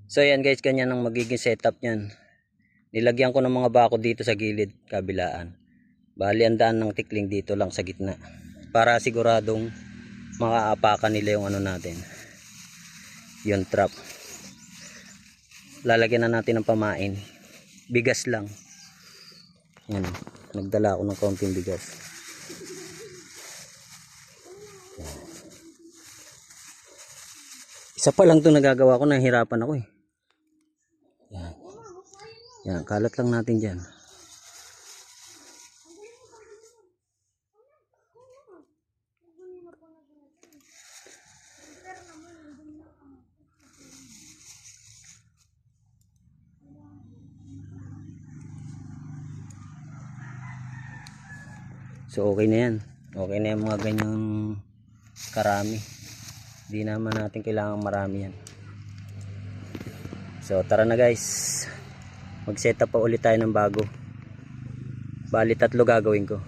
So yan guys, ganyan ang magiging setup niyan. Nilagyan ko ng mga bako dito sa gilid kabilaan. Bali ang daan ng tikling dito lang sa gitna. Para siguradong makaapakan nila yung ano natin. Yung trap. Lalagyan na natin ng pamain. Bigas lang. Yan. Nagdala ako ng kaunting bigas. Isa pa lang ito nagagawa ko, nahihirapan ako eh. Yan. Yan, kalat lang natin dyan. So okay na yan. Okay na yung mga ganyang karami. Hindi naman natin kailangan marami yan. So tara na guys. Mag set up pa ulit tayo ng bago. Bali 3 gagawin ko.